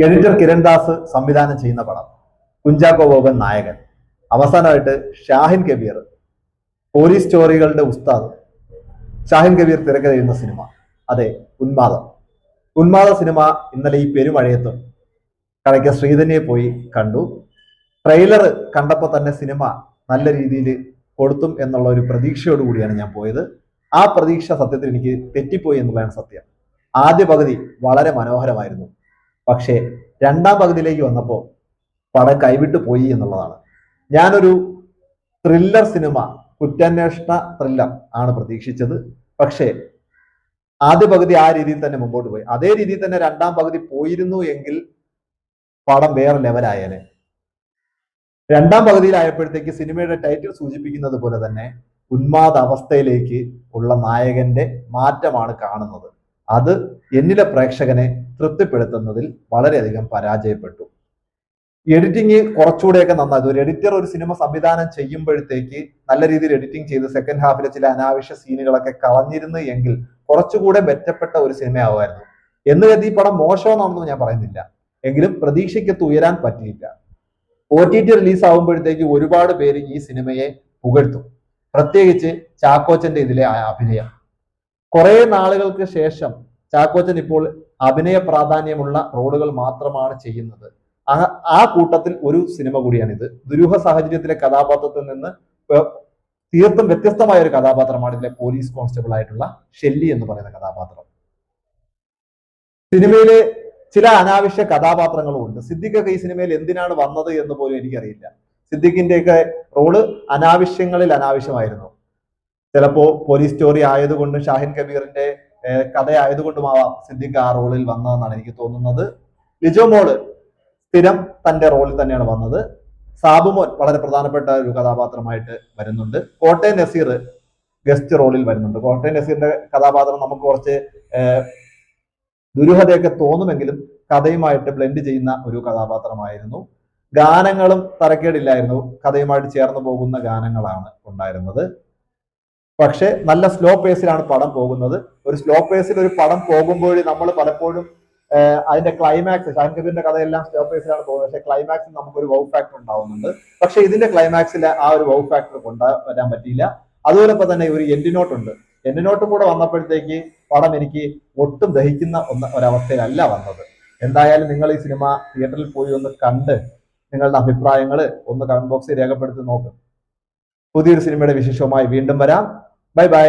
Editor Kirandas സംവിധാനം ചെയ്യുന്ന പടം, കുഞ്ചാക്കോ ബോബൻ നായകൻ, അവസാനമായിട്ട് ഷാഹിൻ കബീർ, പോലീസ് സ്റ്റോറികളുടെ ഉസ്താദ് ഷാഹിൻ കബീർ തിരക്കഥ ചെയ്യുന്ന സിനിമ. അതെ, ഉന്മാദം. ഉന്മാദ സിനിമ ഇന്നലെ ഈ പെരുമഴയത്തും കടയ്ക്ക് ശ്രീധന്യെ പോയി കണ്ടു. ട്രെയിലർ കണ്ടപ്പോൾ തന്നെ സിനിമ നല്ല രീതിയിൽ കൊടുത്തും എന്നുള്ള ഒരു പ്രതീക്ഷയോടുകൂടിയാണ് ഞാൻ പോയത്. ആ പ്രതീക്ഷ സത്യത്തിൽ എനിക്ക് തെറ്റിപ്പോയി എന്നുള്ളതാണ് സത്യം. ആദ്യ പകുതി വളരെ മനോഹരമായിരുന്നു. പക്ഷേ രണ്ടാം പകുതിയിലേക്ക് വന്നപ്പോൾ പടം കൈവിട്ടു പോയി എന്നുള്ളതാണ്. ഞാനൊരു ത്രില്ലർ സിനിമ, കുറ്റാന്വേഷണ ത്രില്ലർ ആണ് പ്രതീക്ഷിച്ചത്. പക്ഷേ ആദ്യ പകുതി ആ രീതിയിൽ തന്നെ മുമ്പോട്ട് പോയി. അതേ രീതിയിൽ തന്നെ രണ്ടാം പകുതി പോയിരുന്നു എങ്കിൽ പടം വേറെ ലെവലായേനെ. രണ്ടാം പകുതിയിലായപ്പോഴത്തേക്ക് സിനിമയുടെ ടൈറ്റിൽ സൂചിപ്പിക്കുന്നത് പോലെ തന്നെ ഉന്മാദ അവസ്ഥയിലേക്ക് ഉള്ള നായകന്റെ മാറ്റമാണ് കാണുന്നത്. അത് എന്നിലെ പ്രേക്ഷകനെ തൃപ്തിപ്പെടുത്തുന്നതിൽ വളരെയധികം പരാജയപ്പെട്ടു. എഡിറ്റിംഗ് കുറച്ചുകൂടെയൊക്കെ നന്നായി. ഒരു എഡിറ്റർ ഒരു സിനിമ സംവിധാനം ചെയ്യുമ്പോഴത്തേക്ക് നല്ല രീതിയിൽ എഡിറ്റിംഗ് ചെയ്ത് സെക്കൻഡ് ഹാഫിലെ ചില അനാവശ്യ സീനുകളൊക്കെ കളഞ്ഞിരുന്നു എങ്കിൽ കുറച്ചുകൂടെ മെച്ചപ്പെട്ട ഒരു സിനിമയാവുമായിരുന്നു. എന്ന് കരുതി ഈ പടം മോശമെന്നാണെന്ന് ഞാൻ പറയുന്നില്ല, എങ്കിലും പ്രതീക്ഷയ്ക്കത്ത് ഉയരാൻ പറ്റിയില്ല. OTT റിലീസ് ആകുമ്പോഴത്തേക്ക് ഒരുപാട് പേര് ഈ സിനിമയെ പുകഴ്ത്തും, പ്രത്യേകിച്ച് ചാക്കോച്ചന്റെ ഇതിലെ അഭിനയം. കുറെ നാളുകൾക്ക് ശേഷം ചാക്കോച്ചൻ ഇപ്പോൾ അഭിനയ പ്രാധാന്യമുള്ള റോളുകൾ മാത്രമാണ് ചെയ്യുന്നത്. ആ കൂട്ടത്തിൽ ഒരു സിനിമ കൂടിയാണിത്. ദുരൂഹ സാഹചര്യത്തിലെ കഥാപാത്രത്തിൽ നിന്ന് തീർത്തും വ്യത്യസ്തമായ ഒരു കഥാപാത്രമാണ് ഇതിലെ പോലീസ് കോൺസ്റ്റബിൾ ആയിട്ടുള്ള ഷെല്ലി എന്ന് പറയുന്ന കഥാപാത്രം. സിനിമയിലെ ചില അനാവശ്യ കഥാപാത്രങ്ങളും ഉണ്ട്. സിദ്ദിഖൊക്കെ ഈ സിനിമയിൽ എന്തിനാണ് വന്നത് എന്ന് പോലും എനിക്കറിയില്ല. സിദ്ദിഖിന്റെയൊക്കെ റോള് അനാവശ്യങ്ങളിൽ അനാവശ്യമായിരുന്നു. ചിലപ്പോ പോലീസ് സ്റ്റോറി ആയതുകൊണ്ടും ഷാഹിൻ കബീറിന്റെ കഥയായതുകൊണ്ടുമാവാം സിദ്ദിഖ് ആ റോളിൽ വന്നതെന്നാണ് എനിക്ക് തോന്നുന്നത്. ലിജോ മോള് സ്ഥിരം തന്റെ റോളിൽ തന്നെയാണ് വന്നത്. സാബുമോൻ വളരെ പ്രധാനപ്പെട്ട ഒരു കഥാപാത്രമായിട്ട് വരുന്നുണ്ട്. കോട്ടയം നസീർ ഗസ്റ്റ് റോളിൽ വരുന്നുണ്ട്. കോട്ടയം നസീറിന്റെ കഥാപാത്രം നമുക്ക് കുറച്ച് ദുരൂഹതയൊക്കെ തോന്നുമെങ്കിലും കഥയുമായിട്ട് ബ്ലെൻഡ് ചെയ്യുന്ന ഒരു കഥാപാത്രമായിരുന്നു. ഗാനങ്ങളും തരക്കേടില്ലായിരുന്നു, കഥയുമായിട്ട് ചേർന്ന് പോകുന്ന ഗാനങ്ങളാണ് ഉണ്ടായിരുന്നത്. പക്ഷെ നല്ല സ്ലോ പേസിലാണ് പടം പോകുന്നത്. ഒരു സ്ലോ പേസിൽ ഒരു പടം പോകുമ്പോൾ നമ്മൾ പലപ്പോഴും അതിന്റെ ക്ലൈമാക്സ്, ഷാഹിൻ കബീറിന്റെ കഥയെല്ലാം സ്ലോ പേസിലാണ് പോകുന്നത്. പക്ഷെ ക്ലൈമാക്സിൽ നമുക്കൊരു വൗ ഫാക്ടർ ഉണ്ടാവുന്നുണ്ട്. പക്ഷെ ഇതിന്റെ ക്ലൈമാക്സിൽ ആ ഒരു വൗ ഫാക്ടർ കൊണ്ടുവരാൻ പറ്റിയില്ല. അതുപോലെ തന്നെ ഒരു എൻഡ് നോട്ട് ഉണ്ട്. എൻഡ് നോട്ടും കൂടെ വന്നപ്പോഴത്തേക്ക് പടം എനിക്ക് ഒട്ടും ദഹിക്കുന്ന ഒരവസ്ഥയിലല്ല വന്നത്. എന്തായാലും നിങ്ങൾ ഈ സിനിമ തിയേറ്ററിൽ പോയി ഒന്ന് കണ്ട് നിങ്ങളുടെ അഭിപ്രായങ്ങൾ ഒന്ന് കമന്റ് ബോക്സിൽ രേഖപ്പെടുത്തി നോക്കും. പുതിയൊരു സിനിമയുടെ വിശേഷവുമായി വീണ്ടും വരാം. Bye bye.